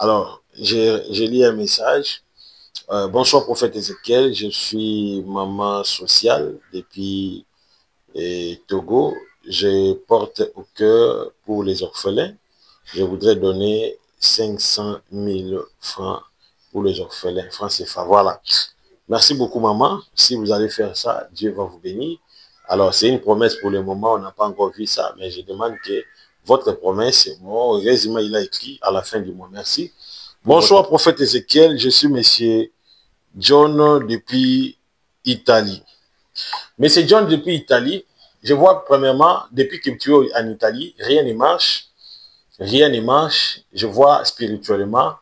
Alors, j'ai lu un message. Bonsoir, prophète Ézéchiel. Je suis maman sociale depuis Togo. Je porte au cœur pour les orphelins. Je voudrais donner 500 000 francs pour les orphelins. Francs CFA. Voilà. Merci beaucoup, maman. Si vous allez faire ça, Dieu va vous bénir. Alors, c'est une promesse pour le moment. On n'a pas encore vu ça, mais je demande que votre promesse, mon résumé, il a écrit à la fin du mois. Merci. Bonsoir, prophète Ézéchiel. Je suis monsieur John depuis Italie. Monsieur John depuis Italie, je vois premièrement, depuis que tu es en Italie, rien ne marche. Rien ne marche. Je vois spirituellement,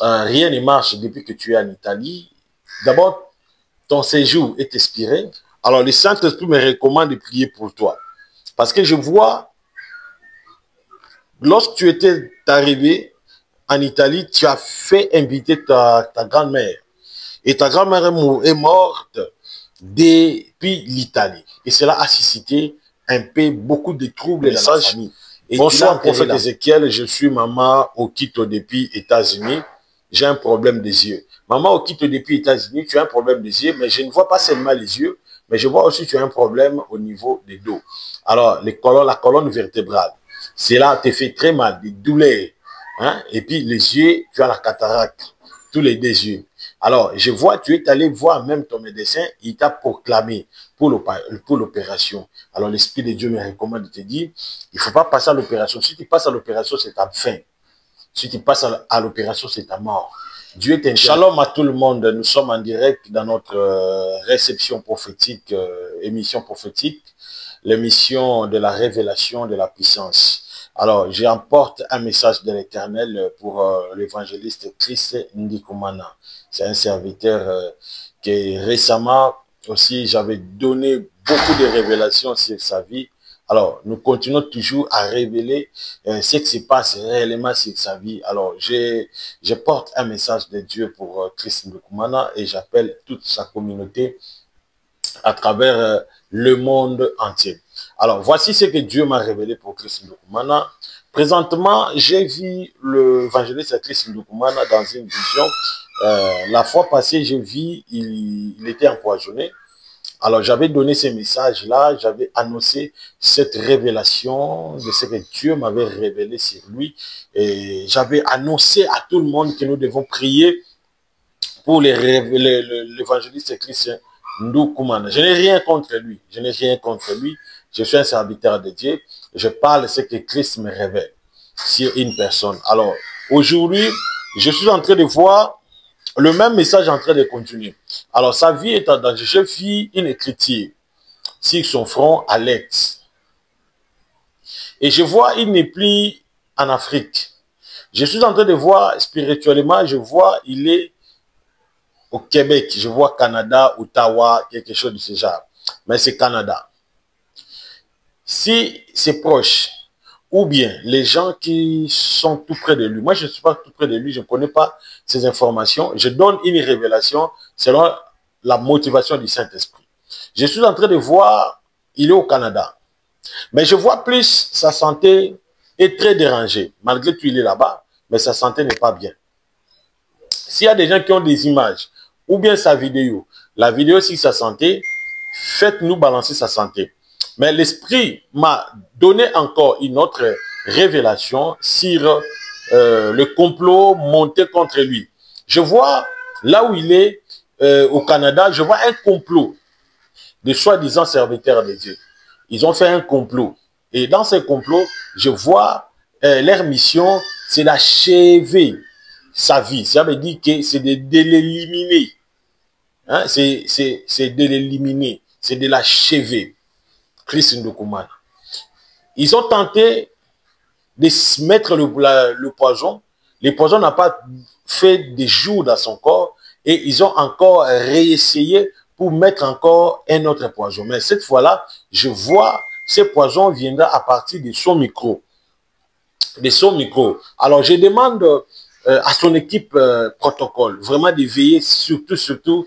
rien ne marche depuis que tu es en Italie. D'abord, ton séjour est expiré. Alors, le Saint-Esprit me recommande de prier pour toi. Parce que je vois, lorsque tu étais arrivé en Italie, tu as fait inviter ta grand-mère. Et ta grand-mère est morte depuis l'Italie. Et cela a suscité un peu beaucoup de troubles dans la famille. Et bonsoir, prophète Ézéchiel, je suis maman Okito depuis États-Unis. J'ai un problème des yeux. Maman Okito depuis États-Unis, tu as un problème des yeux, mais je ne vois pas seulement les yeux, mais je vois aussi que tu as un problème au niveau des dos. Alors, la colonne vertébrale, cela te fait très mal, des douleurs. Hein? Et puis les yeux, tu as la cataracte, tous les deux yeux. Alors, je vois, tu es allé voir même ton médecin, il t'a proclamé pour l'opération. Alors, l'Esprit de Dieu me recommande de te dire, il ne faut pas passer à l'opération. Si tu passes à l'opération, c'est ta fin. Si tu passes à l'opération, c'est ta mort. Dieu t'interpelle. Shalom à tout le monde. Nous sommes en direct dans notre réception prophétique, émission prophétique, l'émission de la révélation de la puissance. Alors, j'emporte un message de l'Éternel pour l'évangéliste Christ Ndikumana. C'est un serviteur qui récemment aussi, j'avais donné beaucoup de révélations sur sa vie. Alors, nous continuons toujours à révéler ce qui se passe réellement sur sa vie. Alors, je porte un message de Dieu pour Christ Ndikumana et j'appelle toute sa communauté à travers le monde entier. Alors, voici ce que Dieu m'a révélé pour Christ Ndikumana. Présentement, j'ai vu l'évangéliste Christ Ndikumana dans une vision. La fois passée, j'ai vu, il était empoisonné. Alors, j'avais donné ces messages-là, j'avais annoncé cette révélation de ce que Dieu m'avait révélé sur lui. Et j'avais annoncé à tout le monde que nous devons prier pour l'évangéliste Christ Ndikumana. Je n'ai rien contre lui. Je n'ai rien contre lui. Je suis un serviteur de Dieu. Je parle ce que Christ me révèle sur une personne. Alors, aujourd'hui, je suis en train de voir le même message en train de continuer. Alors, sa vie est en danger. Je vis une écriture sur son front à l'est. Et je vois, il n'est plus en Afrique. Je suis en train de voir spirituellement, je vois, il est au Québec. Je vois Canada, Ottawa, quelque chose de ce genre. Mais c'est Canada. Si c'est proche, ou bien les gens qui sont tout près de lui. Moi, je ne suis pas tout près de lui, je ne connais pas ces informations. Je donne une révélation selon la motivation du Saint-Esprit. Je suis en train de voir, il est au Canada. Mais je vois plus sa santé est très dérangée. Malgré tout, il est là-bas, mais sa santé n'est pas bien. S'il y a des gens qui ont des images, ou bien sa vidéo, la vidéo sur sa santé, faites-nous balancer sa santé. Mais l'Esprit m'a donné encore une autre révélation sur le complot monté contre lui. Je vois, là où il est, au Canada, je vois un complot de soi-disant serviteurs de Dieu. Ils ont fait un complot. Et dans ce complot, je vois leur mission, c'est d'achever sa vie. Ça veut dire que c'est de l'éliminer. Hein? C'est de l'éliminer. C'est de l'achever. Christ Ndikumana. Ils ont tenté de se mettre le poison. Le poison n'a pas fait des jours dans son corps et ils ont encore réessayé pour mettre encore un autre poison. Mais cette fois-là, je vois ce poison viendra à partir de son micro. De son micro. Alors, je demande à son équipe protocole vraiment de veiller surtout sur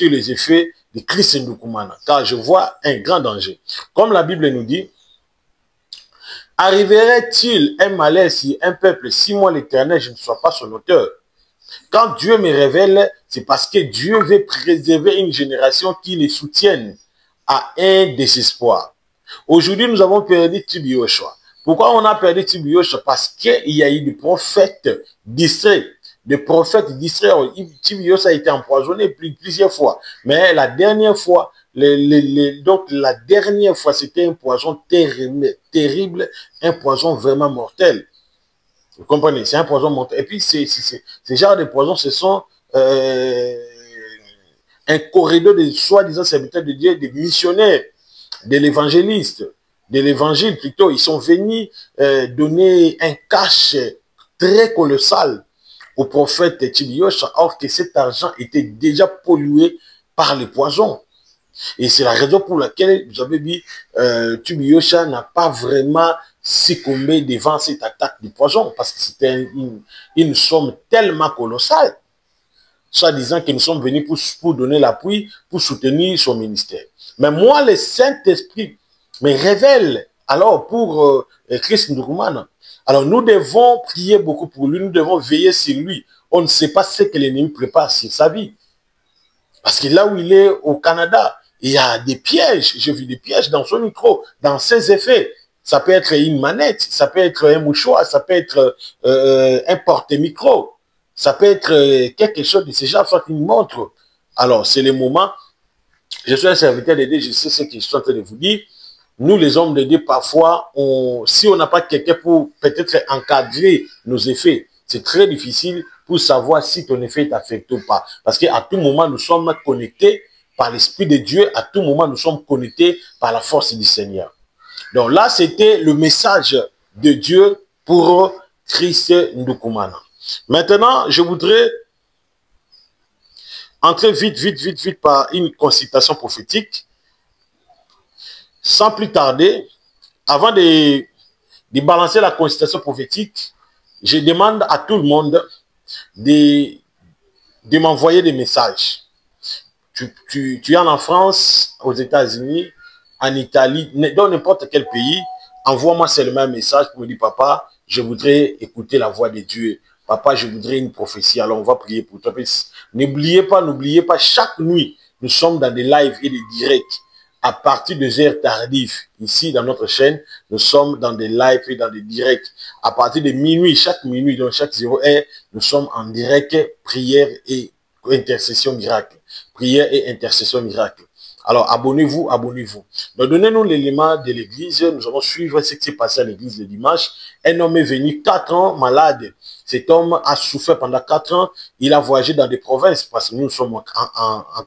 les effets de Christ Ndikumana, car je vois un grand danger. Comme la Bible nous dit, Arriverait-il un malheur si un peuple, si moi l'Éternel, je ne sois pas son auteur? Quand Dieu me révèle, c'est parce que Dieu veut préserver une génération qui les soutienne à un désespoir. Aujourd'hui, nous avons perdu Tibi Yoshua. Pourquoi on a perdu Tibi Yoshua? Parce qu'il y a eu des prophètes distraits. Des prophètes distraits. Tibi Yoshua a été empoisonné plusieurs fois. Mais la dernière fois, c'était un poison terrible, un poison vraiment mortel. Vous comprenez? C'est un poison mortel. Et puis, ces genres de poisons, ce sont un corridor de soi-disant serviteurs de Dieu, des missionnaires, de l'évangéliste, de l'évangile plutôt. Ils sont venus donner un cash très colossal au prophète Tibi Yoshua, or que cet argent était déjà pollué par les poisons. Et c'est la raison pour laquelle, vous avez dit, Tibi Yoshua n'a pas vraiment succombé devant cette attaque du poison, parce que c'était une somme tellement colossale, soit disant que nous sommes venus pour donner l'appui, pour soutenir son ministère. Mais moi, le Saint-Esprit me révèle, alors pour Chris Ndoukoumana, alors nous devons prier beaucoup pour lui, nous devons veiller sur lui. On ne sait pas ce que l'ennemi prépare sur sa vie. Parce que là où il est au Canada, il y a des pièges, j'ai vu des pièges dans son micro, dans ses effets. Ça peut être une manette, ça peut être un mouchoir, ça peut être un porte-micro, ça peut être quelque chose de ce genre, soit une montre. Alors, c'est le moment. Je suis un serviteur de Dieu, je sais ce que je suis en train de vous dire. Nous, les hommes de Dieu, parfois, si on n'a pas quelqu'un pour peut-être encadrer nos effets, c'est très difficile pour savoir si ton effet est affecté ou pas. Parce qu'à tout moment, nous sommes connectés par l'Esprit de Dieu. À tout moment, nous sommes connectés par la force du Seigneur. Donc là, c'était le message de Dieu pour Christ Ndoukoumana. Maintenant, je voudrais entrer vite par une consultation prophétique. Sans plus tarder, avant de balancer la consultation prophétique, je demande à tout le monde de m'envoyer des messages. Tu es en France, aux États-Unis, en Italie, dans n'importe quel pays, envoie-moi seulement un message pour me dire, papa, je voudrais écouter la voix de Dieu. Papa, je voudrais une prophétie. Alors, on va prier pour toi. N'oubliez pas, chaque nuit, nous sommes dans des lives et des directs. À partir des heures tardives, ici dans notre chaîne, nous sommes dans des lives et dans des directs. À partir de minuit, chaque minuit, donc chaque 0 heure, nous sommes en direct, prière et intercession miracle. Prière et intercession miracle. Alors, abonnez-vous. Donc, donnez-nous l'élément de l'église. Nous allons suivre ce qui s'est passé à l'église le dimanche. Un homme est venu 4 ans malade. Cet homme a souffert pendant 4 ans. Il a voyagé dans des provinces parce que nous sommes en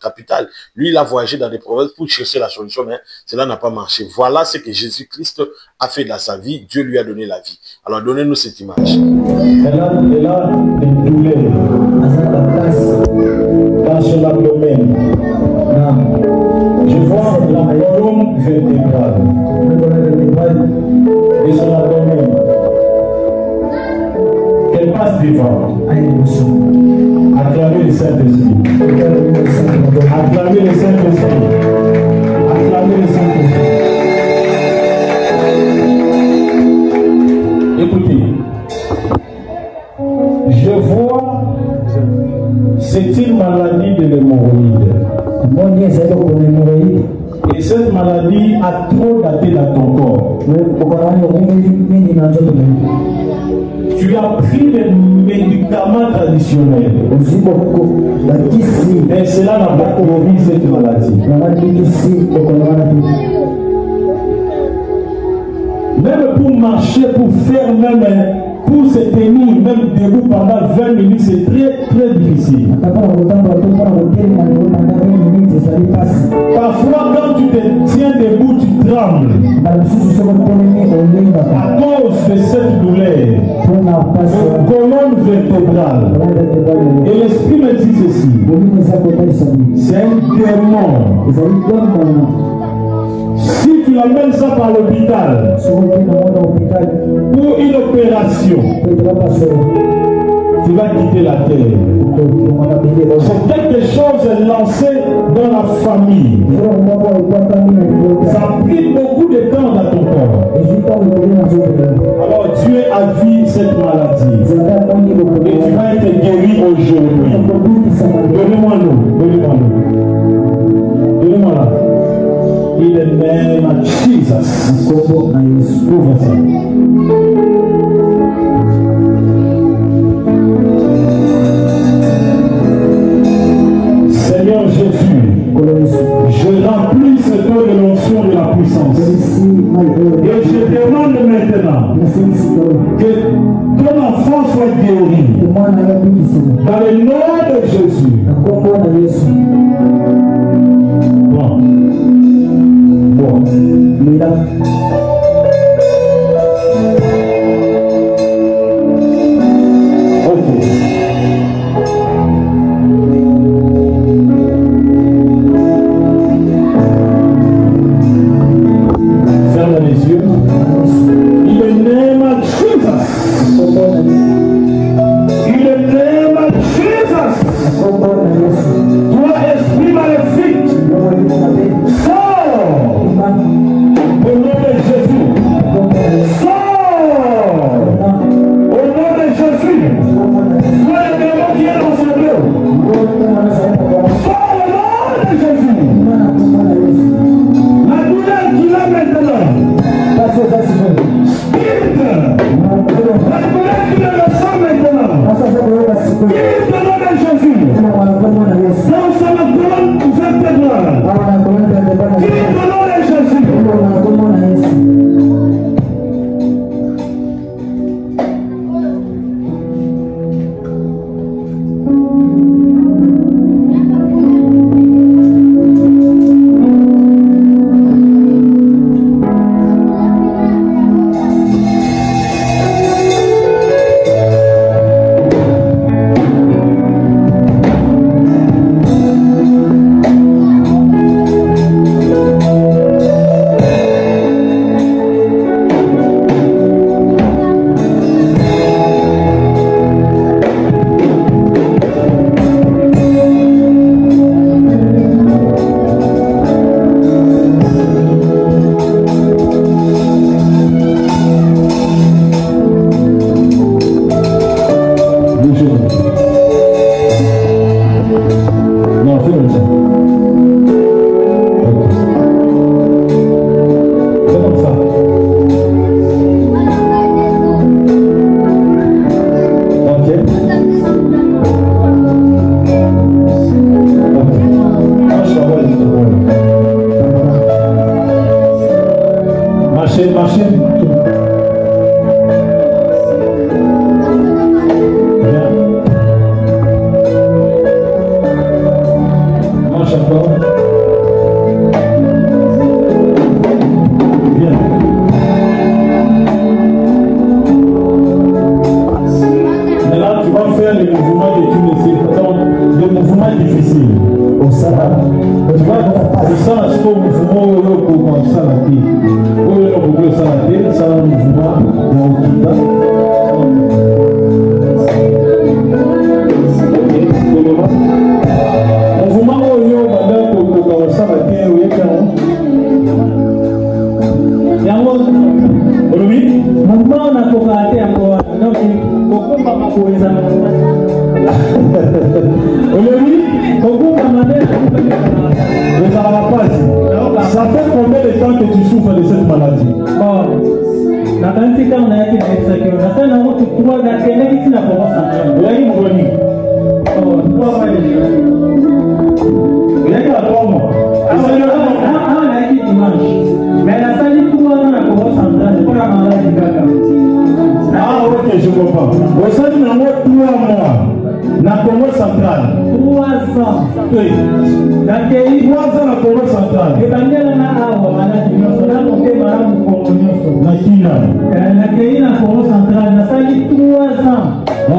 capitale. Lui, il a voyagé dans des provinces pour chercher la solution, mais cela n'a pas marché. Voilà ce que Jésus-Christ a fait dans sa vie. Dieu lui a donné la vie. Alors, donnez-nous cette image. Elle a des douleurs dans son abdomen. Je vois la colonne vertébrale de son abdomen. Qu'elle passe devant. Acclamez le Saint-Esprit. Acclamez le Saint-Esprit. Acclamez le Saint-Esprit. Écoutez. Je vois, c'est une maladie de l'hémorroïde. Et cette maladie a trop daté dans ton corps. Tu as pris les médicaments traditionnels. Et cela n'a pas guéri cette maladie. Même pour marcher, pour faire même, pour se tenir même debout pendant 20 minutes, c'est très difficile. Parfois, quand tu te tiens debout, tu trembles. À cause de cette douleur, de colonne vertébrale. Et l'esprit me dit ceci. C'est un démon. Si tu l'amènes ça par l'hôpital pour une opération, tu vas quitter la terre. C'est quelque chose lancé dans la famille. Ça a pris beaucoup de temps dans ton corps. Alors Dieu a vu cette maladie. Et tu vas être guéri aujourd'hui. Donnez-moi-le. Donnez-moi-la. In the name of Jesus. Ouvre ça. Seigneur Jésus, je remplis ce corps de l'onction de la puissance. Et je demande maintenant que ton enfant soit guéri. Dans le nom de Jésus. Bon. Ok. Ferme les yeux. In the name of Jesus. In the name of Jesus. Toi, esprit maléfique, sors. Au nom de Jésus. Sors. Au nom de Jésus. Toi, le démon qui est dans son dos. Sors au nom de Jésus. La douleur qu'il a maintenant. Quitte. La douleur qu'il a le sang maintenant. Quitte au nom de Jésus. Dans sa colonne vertébrale. Quitte au nom de Jésus. Ça fait combien de temps que tu souffres de cette maladie? Ah ok, je comprends. Vous avez 3 mois dans le Congo central. 3 ans. Oui. 3 ans dans le Congo central.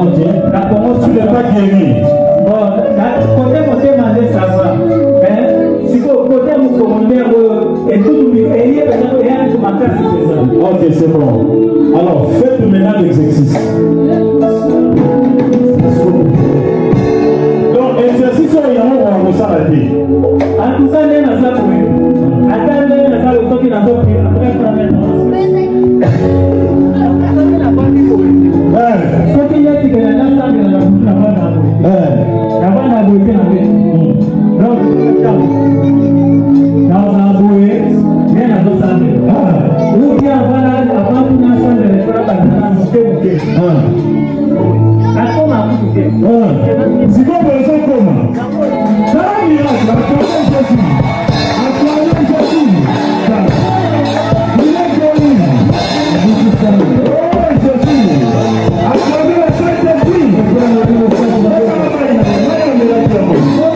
Ok. Tu n'es pas guéri. Ok, c'est bon. Alors, faites maintenant l'exercice.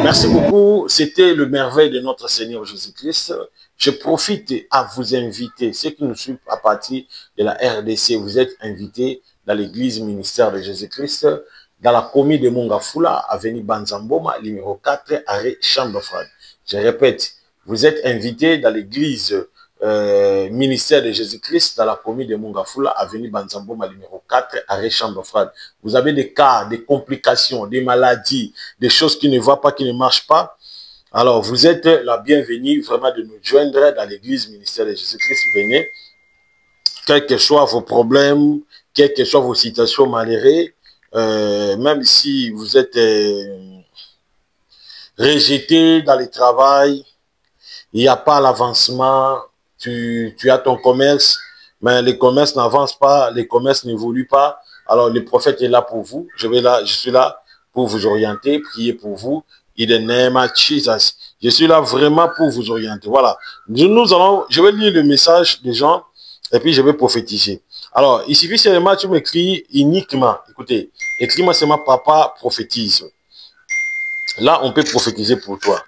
Merci beaucoup, c'était le merveille de notre Seigneur Jésus-Christ. Je profite à vous inviter, ceux qui nous suivent à partir de la RDC, vous êtes invités dans l'église ministère de Jésus-Christ, dans la commune de Mongafula, avenue Banzamboma, numéro 4, arrêt Chambre Froide. Je répète, vous êtes invités dans l'église ministère de Jésus-Christ, dans la commune de Mongafula, avenue Banzamboma, numéro 4, arrêt Chambre Froide. Vous avez des cas, des complications, des maladies, des choses qui ne vont pas, qui ne marchent pas. Alors, vous êtes la bienvenue vraiment de nous joindre dans l'église ministère de Jésus-Christ. Venez, quels que soient vos problèmes, quelles que soient vos situations malheureuses, même si vous êtes rejeté dans le travail, il n'y a pas l'avancement, tu as ton commerce, mais le commerce n'avance pas, le commerce n'évolue pas. Alors, le prophète est là pour vous. Je suis là pour vous orienter, prier pour vous. In the name of Jesus. Je suis là vraiment pour vous orienter. Voilà. Je vais lire le message des gens et puis je vais prophétiser. Alors, il suffit seulement, tu m'écris uniquement. Écoutez, écris-moi seulement papa prophétise. Là, on peut prophétiser pour toi.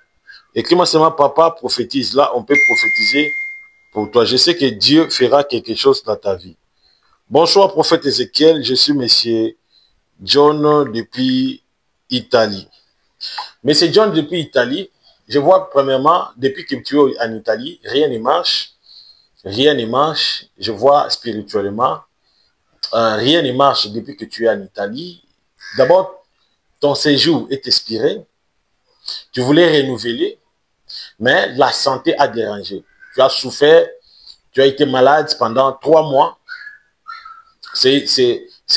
Écris-moi seulement papa prophétise. Là, on peut prophétiser pour toi. Je sais que Dieu fera quelque chose dans ta vie. Bonsoir, prophète Ézéchiel. Je suis monsieur John depuis Italie. Monsieur John depuis Italie, je vois premièrement, depuis que tu es en Italie, rien ne marche. Rien ne marche. Je vois spirituellement, rien ne marche depuis que tu es en Italie. D'abord, ton séjour est expiré. Tu voulais renouveler, mais la santé a dérangé. Tu as souffert, tu as été malade pendant 3 mois. C'est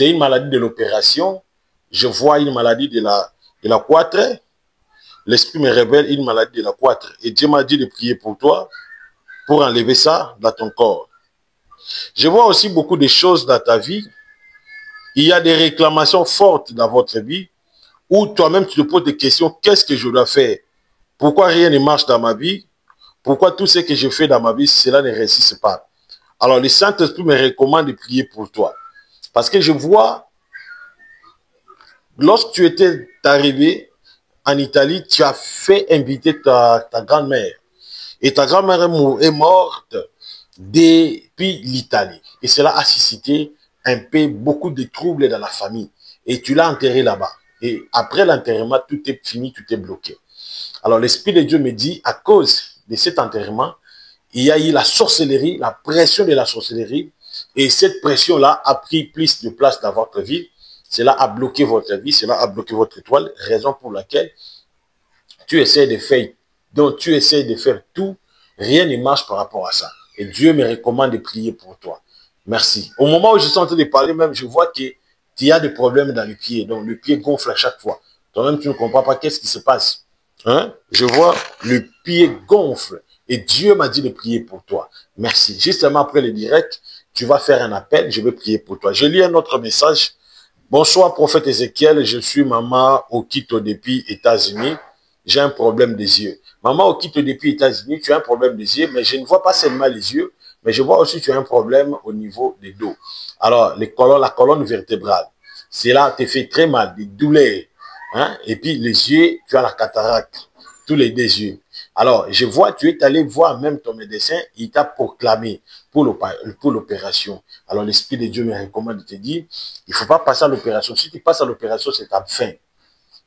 une maladie de l'opération. Je vois une maladie de la poitrine. L'esprit me révèle une maladie de la poitrine. Et Dieu m'a dit de prier pour toi, pour enlever ça dans ton corps. Je vois aussi beaucoup de choses dans ta vie. Il y a des réclamations fortes dans votre vie, où toi-même tu te poses des questions, qu'est-ce que je dois faire? Pourquoi rien ne marche dans ma vie? Pourquoi tout ce que je fais dans ma vie, cela ne réussit pas? Alors le Saint-Esprit me recommande de prier pour toi. Parce que je vois, lorsque tu étais arrivé en Italie, tu as fait inviter ta grand-mère. Et ta grand-mère est morte depuis l'Italie. Et cela a suscité un peu beaucoup de troubles dans la famille. Et tu l'as enterré là-bas. Et après l'enterrement, tout est fini, tout est bloqué. Alors l'Esprit de Dieu me dit, à cause de cet enterrement, il y a eu la sorcellerie, la pression de la sorcellerie. Et cette pression-là a pris plus de place dans votre vie. Cela a bloqué votre vie, cela a bloqué votre étoile, raison pour laquelle tu essaies de faire, donc tu essaies de faire tout, rien ne marche par rapport à ça. Et Dieu me recommande de prier pour toi. Merci. Au moment où je suis en train de parler, même, je vois que tu as des problèmes dans le pied. Donc, le pied gonfle à chaque fois. Toi-même, tu ne comprends pas qu'est-ce qui se passe. Hein? Je vois le pied gonfle. Et Dieu m'a dit de prier pour toi. Merci. Justement, après le direct, tu vas faire un appel. Je vais prier pour toi. Je lis un autre message. Bonsoir, prophète Ézéchiel. Je suis maman Okito depuis États-Unis. J'ai un problème des yeux. Maman Okito depuis États-Unis, tu as un problème des yeux, mais je ne vois pas seulement les yeux, mais je vois aussi que tu as un problème au niveau des dos. Alors, la colonne vertébrale, cela te fait très mal, des douleurs. Hein? Et puis les yeux, tu as la cataracte, tous les 2 yeux. Alors, je vois, tu es allé voir même ton médecin, il t'a proclamé pour l'opération. Alors, l'Esprit de Dieu me recommande de te dire, il ne faut pas passer à l'opération. Si tu passes à l'opération, c'est ta fin.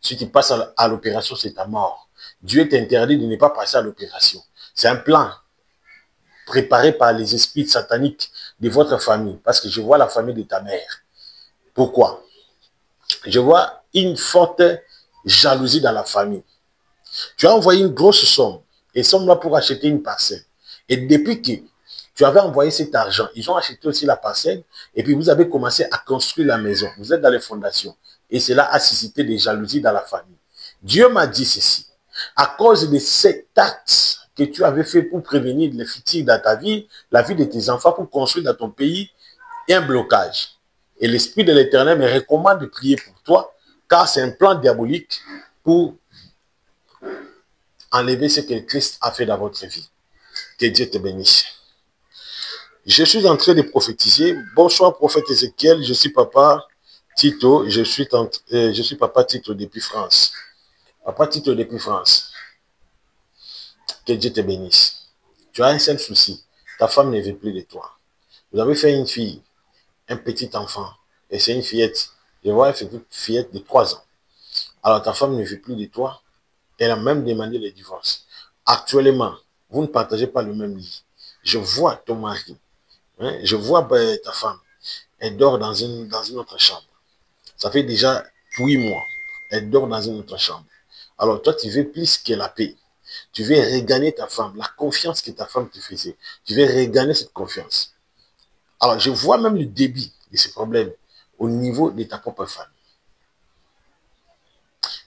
Si tu passes à l'opération, c'est ta mort. Dieu t'interdit de ne pas passer à l'opération. C'est un plan préparé par les esprits sataniques de votre famille. Parce que je vois la famille de ta mère. Pourquoi? Je vois une forte jalousie dans la famille. Tu as envoyé une grosse somme. Et somme là pour acheter une parcelle. Et depuis que tu avais envoyé cet argent, ils ont acheté aussi la parcelle. Et puis vous avez commencé à construire la maison. Vous êtes dans les fondations. Et cela a suscité des jalousies dans la famille. Dieu m'a dit ceci. À cause de cet acte que tu avais fait pour prévenir les futurs dans ta vie, la vie de tes enfants, pour construire dans ton pays, il y a un blocage. Et l'Esprit de l'Éternel me recommande de prier pour toi, car c'est un plan diabolique pour enlever ce que Christ a fait dans votre vie. Que Dieu te bénisse. Je suis en train de prophétiser. Bonsoir, prophète Ézéchiel. Je suis papa Tito. Je suis papa Tito depuis France. Papa Tito depuis France. Que Dieu te bénisse. Tu as un seul souci. Ta femme ne veut plus de toi. Vous avez fait une fille, un petit enfant. Et c'est une fillette. Je vois une fillette de 3 ans. Alors ta femme ne veut plus de toi. Elle a même demandé le divorce. Actuellement, vous ne partagez pas le même lit. Je vois ton mari. Hein, je vois ta femme. Elle dort dans une autre chambre. Ça fait déjà 8 mois. Elle dort dans une autre chambre. Alors toi, tu veux plus que la paix. Tu veux regagner ta femme, la confiance que ta femme te faisait. Tu veux regagner cette confiance. Alors, je vois même le début de ces problèmes au niveau de ta propre famille.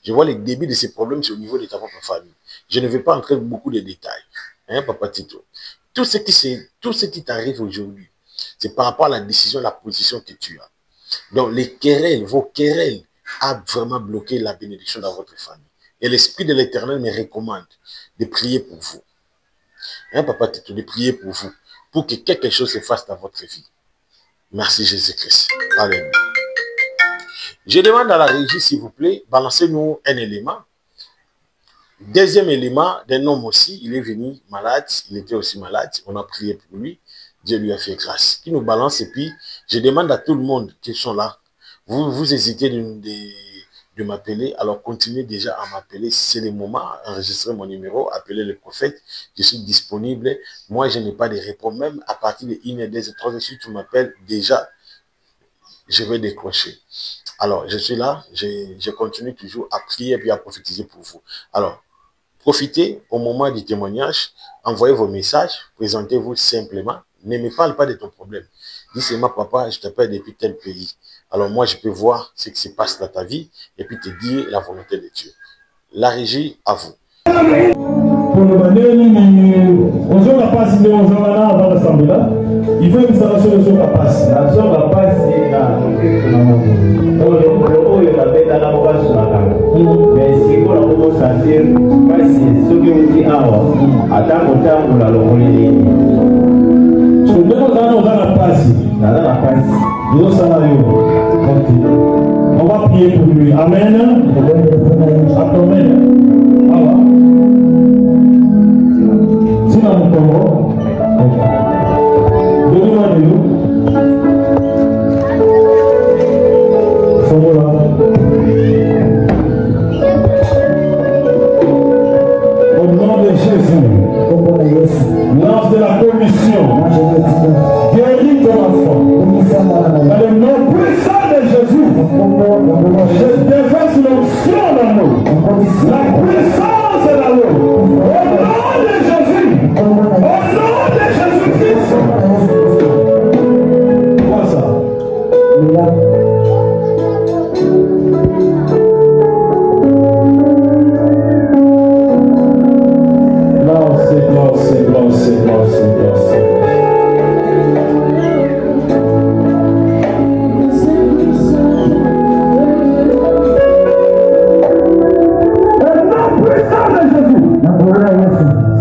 Je vois le début de ces problèmes au niveau de ta propre famille. Je ne vais pas entrer dans beaucoup de détails. Hein, Papa Tito? Tout ce qui t'arrive aujourd'hui, c'est par rapport à la décision, la position que tu as. Donc, les querelles, vos querelles, a vraiment bloqué la bénédiction dans votre famille. Et l'Esprit de l'Éternel me recommande de prier pour vous. Hein, Papa Tito, de prier pour vous, pour que quelque chose se fasse dans votre vie. Merci Jésus-Christ. Alléluia. Je demande à la régie, s'il vous plaît, balancez-nous un élément. Deuxième élément, d'un homme aussi, il est venu malade, il était aussi malade, on a prié pour lui, Dieu lui a fait grâce. Il nous balance et puis, je demande à tout le monde qui sont là, vous hésitez de m'appeler, alors continuez déjà à m'appeler, c'est le moment, enregistrez mon numéro, appelez le prophète, je suis disponible, moi je n'ai pas de réponse, même à partir de 1 et 2 et 3, si tu m'appelles déjà, je vais décrocher. Alors, je suis là, je continue toujours à prier et puis à prophétiser pour vous. Alors, profitez au moment du témoignage, envoyez vos messages, présentez-vous simplement, ne me parle pas de ton problème. Dis seulement, papa, je t'appelle depuis tel pays. Alors moi, je peux voir ce qui se passe dans ta vie et puis te dire la volonté de Dieu. La régie, à vous. Il faut une installation de son capace. La son capace, c'est la mais si vous la pouvez sentir, ce que vous dites, attends, la localité. Je ne sais pas dans la passe. Dans la passe. On va prier pour lui. Amen. Amen. Si dans mon corps, donnez-moi de nous. Au nom de Jésus, lance de la commission, guéris ton enfant. Dans le nom puissant de Jésus, je déverse l'onction dans nous. La puissance dans nous. Au nom de Jésus. Au nom de Jésus-Christ. Quoi ça?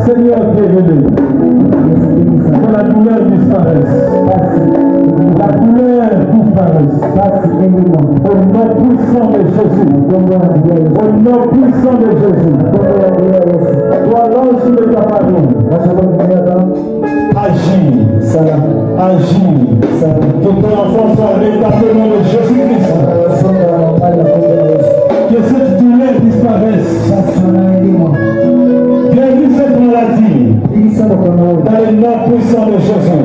Seigneur, bienvenue. Que la douleur disparaisse. La douleur disparaisse. Au nom puissant de Jésus. Au nom puissant de Jésus. Toi, l'ange de ta parole. Agis. Agis. Que ton enfant soit rétabli au nom de Jésus-Christ. Que cette douleur disparaisse. Guéris cette maladie. Dans le nom puissant de Jésus.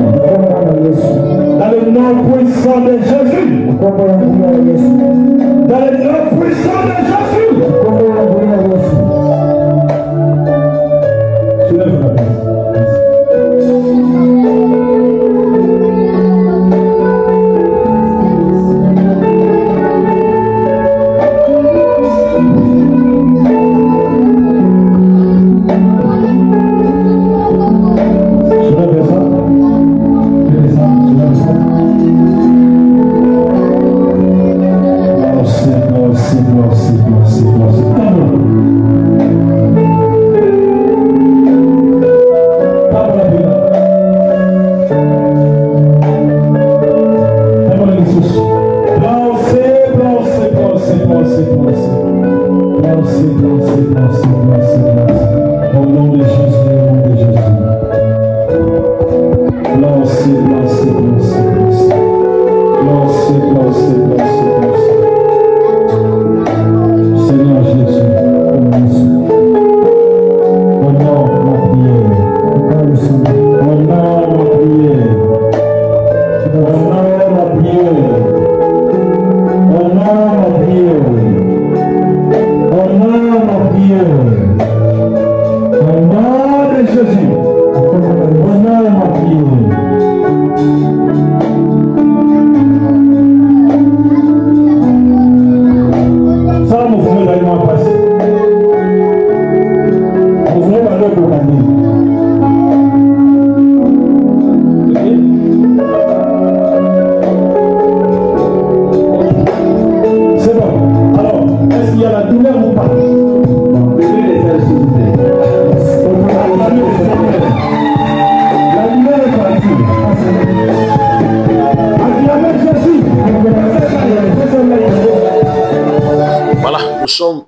Dans le nom puissant de Jésus. Dans le nom puissant de Jésus.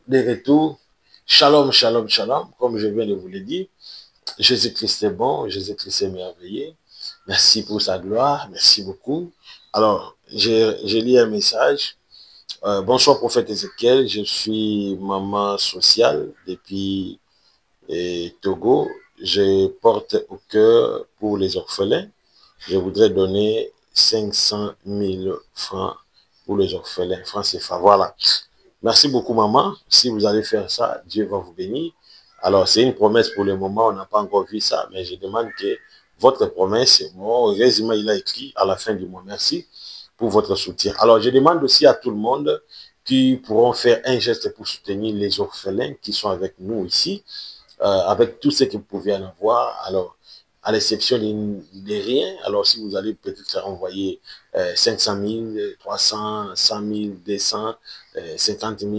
De retour, shalom, shalom, shalom, comme je viens de vous le dire, Jésus-Christ est bon, Jésus-Christ est merveilleux, merci pour sa gloire, merci beaucoup. Alors, j'ai lu un message, bonsoir prophète Ézéchiel, je suis maman sociale depuis Togo, je porte au cœur pour les orphelins, je voudrais donner 500 000 francs pour les orphelins, francs CFA, voilà. Merci beaucoup, maman. Si vous allez faire ça, Dieu va vous bénir. Alors, c'est une promesse pour le moment. On n'a pas encore vu ça, mais je demande que votre promesse, mon résumé, il a écrit à la fin du mois. Merci pour votre soutien. Alors, je demande aussi à tout le monde qui pourront faire un geste pour soutenir les orphelins qui sont avec nous ici, avec tout ce que vous pouvez en avoir. Alors, à l'exception de rien, alors si vous allez peut-être envoyer 500 000, 300, 100 000, 200, 50 000,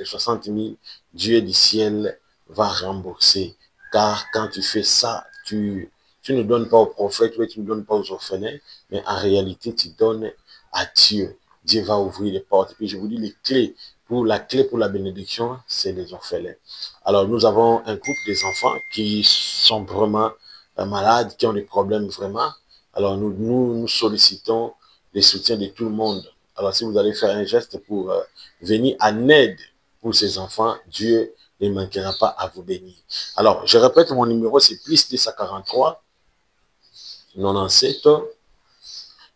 60 000, Dieu du ciel va rembourser. Car quand tu fais ça, tu ne donnes pas aux prophètes, tu ne donnes pas aux orphelins, mais en réalité, tu donnes à Dieu. Dieu va ouvrir les portes. Et puis je vous dis, la clé pour la bénédiction, c'est les orphelins. Alors, nous avons un groupe des enfants qui sont vraiment malades, qui ont des problèmes vraiment. Alors, nous sollicitons le soutien de tout le monde. Alors, si vous allez faire un geste pour venir en aide pour ces enfants, Dieu ne manquera pas à vous bénir. Alors, je répète, mon numéro, c'est plus 243 97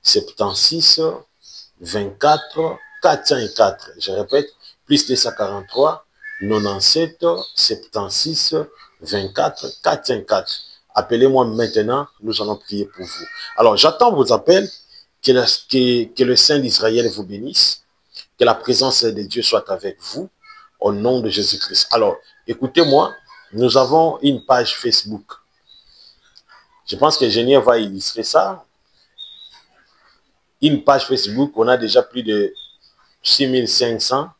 76 24 404. Je répète, plus 243 97 76 24 404. Appelez-moi maintenant, nous allons prier pour vous. Alors, j'attends vos appels, que le Saint d'Israël vous bénisse, que la présence de Dieu soit avec vous, au nom de Jésus-Christ. Alors, écoutez-moi, nous avons une page Facebook. Je pense que Génier va illustrer ça. Une page Facebook, on a déjà plus de 6500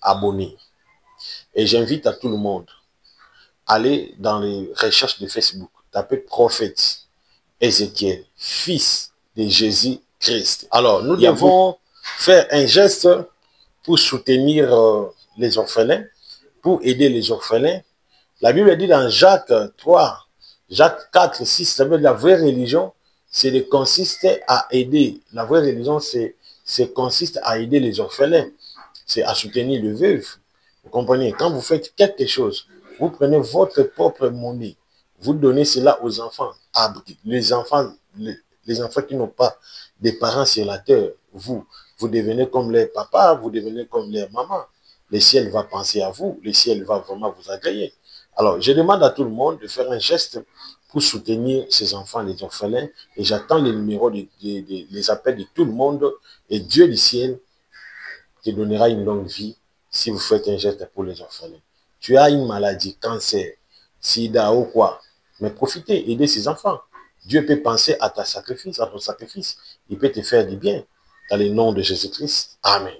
abonnés. Et j'invite à tout le monde à aller dans les recherches de Facebook, taper prophète Ézéchiel, fils de Jésus-Christ. Alors, nous devons faire un geste pour soutenir les orphelins, pour aider les orphelins. La Bible dit dans Jacques 3, Jacques 4, 6, ça veut dire la vraie religion, c'est consiste à aider. La vraie religion, consiste à aider les orphelins. C'est à soutenir le veuf. Vous comprenez? Quand vous faites quelque chose, vous prenez votre propre monnaie, vous donnez cela aux enfants. Les enfants qui n'ont pas des parents sur la terre, vous devenez comme les papas, vous devenez comme les mamans. Le ciel va penser à vous, le ciel va vraiment vous agréer. Alors, je demande à tout le monde de faire un geste pour soutenir ces enfants, les orphelins, et j'attends les numéros, les appels de tout le monde, et Dieu du ciel te donnera une longue vie si vous faites un geste pour les orphelins. Tu as une maladie, cancer, sida ou quoi, mais profitez, aidez ces enfants. Dieu peut penser à ton sacrifice, il peut te faire du bien. Dans le nom de Jésus-Christ, Amen.